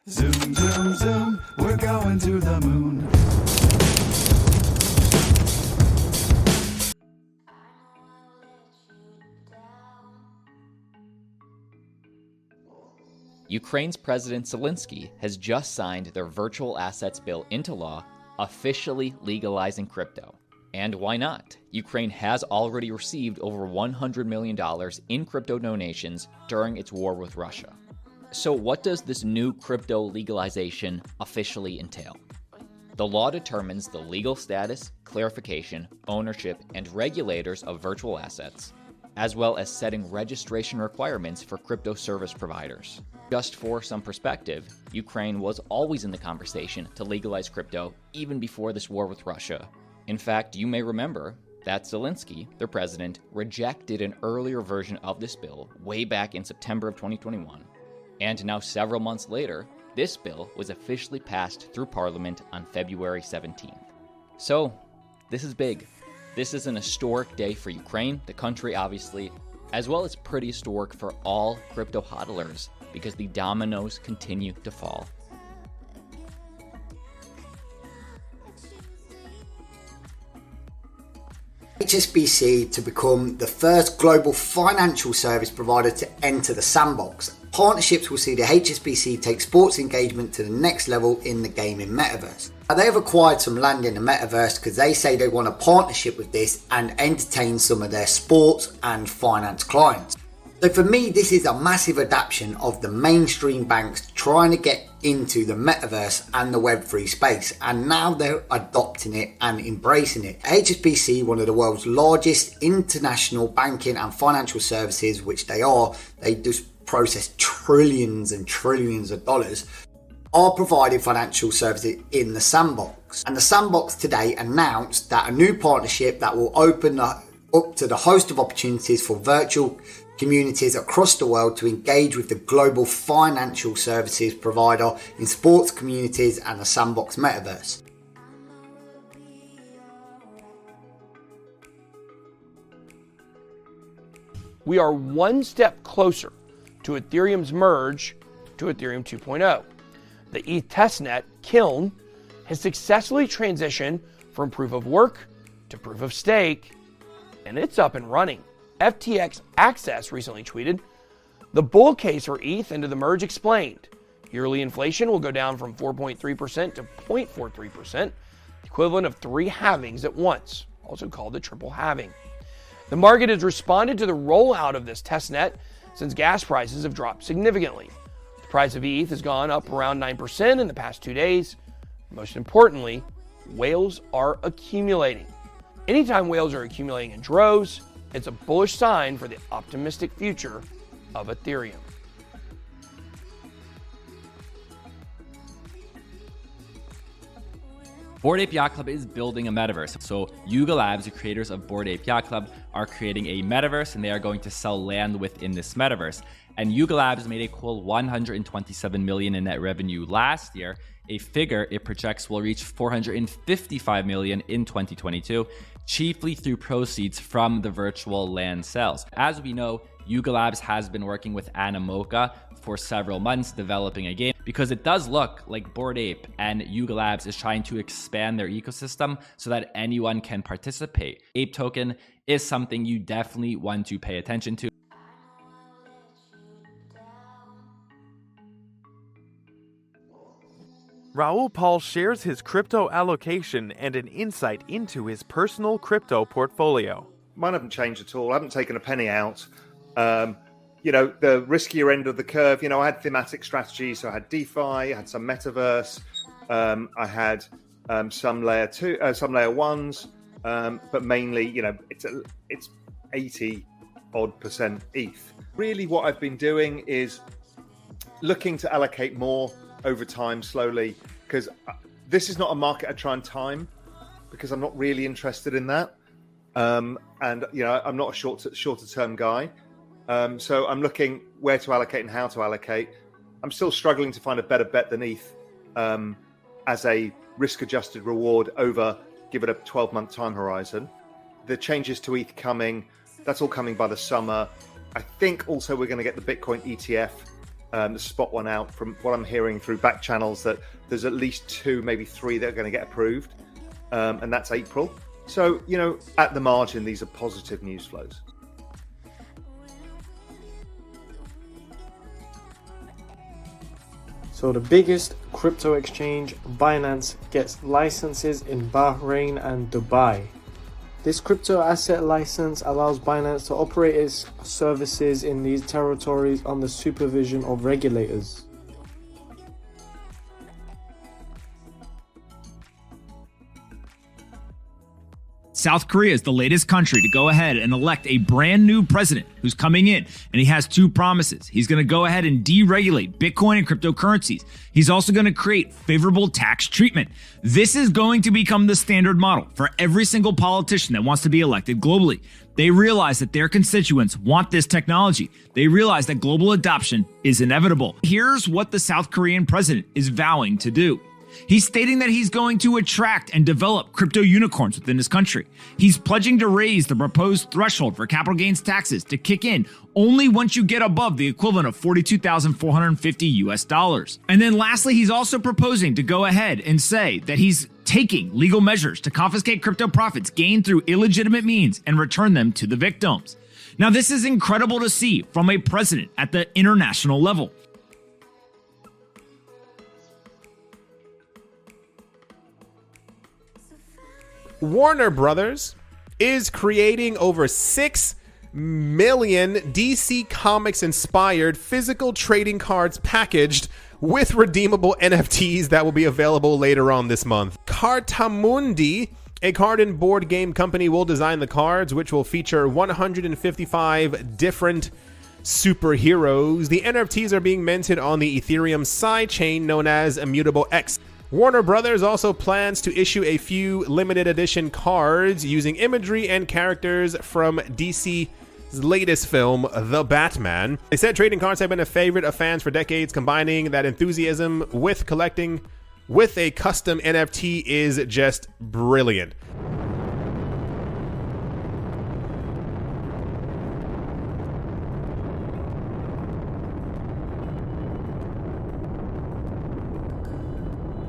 Zoom, zoom, zoom, we're going to the moon. Ukraine's President Zelensky has just signed their virtual assets bill into law, officially legalizing crypto. And why not? Ukraine has already received over $100 million in crypto donations during its war with Russia. So what does this new crypto legalization officially entail? The law determines the legal status, clarification, ownership, and regulators of virtual assets, as well as setting registration requirements for crypto service providers. Just for some perspective, Ukraine was always in the conversation to legalize crypto even before this war with Russia. In fact, you may remember that Zelensky, their president, rejected an earlier version of this bill way back in September of 2021. And now several months later, this bill was officially passed through Parliament on February 17th. So, this is big. This is an historic day for Ukraine, the country obviously, as well as pretty historic for all crypto hodlers because the dominoes continue to fall. HSBC to become the first global financial service provider to enter the sandbox. Partnerships will see the HSBC take sports engagement to the next level in the gaming metaverse. Now, they have acquired some land in the metaverse because they say they want a partnership with this and entertain some of their sports and finance clients. So for me, this is a massive adaptation of the mainstream banks trying to get into the metaverse and the Web3 space, and now they're adopting it and embracing it. HSBC, one of the world's largest international banking and financial services, which they just process trillions and trillions of dollars, are providing financial services in the sandbox. And the sandbox today announced that a new partnership that will open up to the host of opportunities for virtual communities across the world to engage with the global financial services provider in sports communities and the sandbox metaverse. We are one step closer to Ethereum's merge to Ethereum 2.0. The ETH testnet, Kiln, has successfully transitioned from proof of work to proof of stake, and it's up and running. FTX Access recently tweeted, "The bull case for ETH into the merge explained. Yearly inflation will go down from 4.3% to 0.43%, equivalent of 3 halvings at once, also called the triple halving. The market has responded to the rollout of this testnet since gas prices have dropped significantly. The price of ETH has gone up around 9% in the past 2 days. Most importantly, whales are accumulating. Anytime whales are accumulating in droves, it's a bullish sign for the optimistic future of Ethereum." Bored Ape Yacht Club is building a metaverse. So Yuga Labs, the creators of Bored Ape Yacht Club, are creating a metaverse, and they are going to sell land within this metaverse. And Yuga Labs made a cool $127 million in net revenue last year, a figure it projects will reach $455 million in 2022, chiefly through proceeds from the virtual land sales. As we know, Yuga Labs has been working with Animoca for several months developing a game because it does look like Bored Ape and Yuga Labs is trying to expand their ecosystem so that anyone can participate. Ape Token is something you definitely want to pay attention to. Raoul Paul shares his crypto allocation and an insight into his personal crypto portfolio. Mine haven't changed at all. I haven't taken a penny out. The riskier end of the curve, I had thematic strategies. So I had DeFi, I had some Metaverse, I had some layer 2, some layer 1s, but mainly, it's 80 odd % ETH. Really what I've been doing is looking to allocate more over time slowly, because this is not a market I try and time because I'm not really interested in that. I'm not a shorter term guy. So I'm looking where to allocate and how to allocate. I'm still struggling to find a better bet than ETH as a risk-adjusted reward over, give it a 12-month time horizon. The changes to ETH coming, that's all coming by the summer. I think also we're going to get the Bitcoin ETF the spot one out. From what I'm hearing through back channels, that there's at least 2, maybe 3 that are going to get approved, and that's April. So, you know, at the margin, these are positive news flows. So the biggest crypto exchange, Binance, gets licenses in Bahrain and Dubai. This crypto asset license allows Binance to operate its services in these territories under supervision of regulators. South Korea is the latest country to go ahead and elect a brand new president who's coming in, and he has 2 promises. He's going to go ahead and deregulate Bitcoin and cryptocurrencies. He's also going to create favorable tax treatment. This is going to become the standard model for every single politician that wants to be elected globally. They realize that their constituents want this technology. They realize that global adoption is inevitable. Here's what the South Korean president is vowing to do. He's stating that he's going to attract and develop crypto unicorns within his country. He's pledging to raise the proposed threshold for capital gains taxes to kick in only once you get above the equivalent of $42,450 US. And then lastly, he's also proposing to go ahead and say that he's taking legal measures to confiscate crypto profits gained through illegitimate means and return them to the victims. Now, this is incredible to see from a president at the international level. Warner Brothers is creating over 6 million DC Comics inspired physical trading cards packaged with redeemable NFTs that will be available later on this month. Cartamundi, a card and board game company, will design the cards, which will feature 155 different superheroes. The NFTs are being minted on the Ethereum sidechain known as Immutable X. Warner Brothers also plans to issue a few limited edition cards using imagery and characters from DC's latest film, The Batman. They said trading cards have been a favorite of fans for decades. Combining that enthusiasm with collecting with a custom NFT is just brilliant.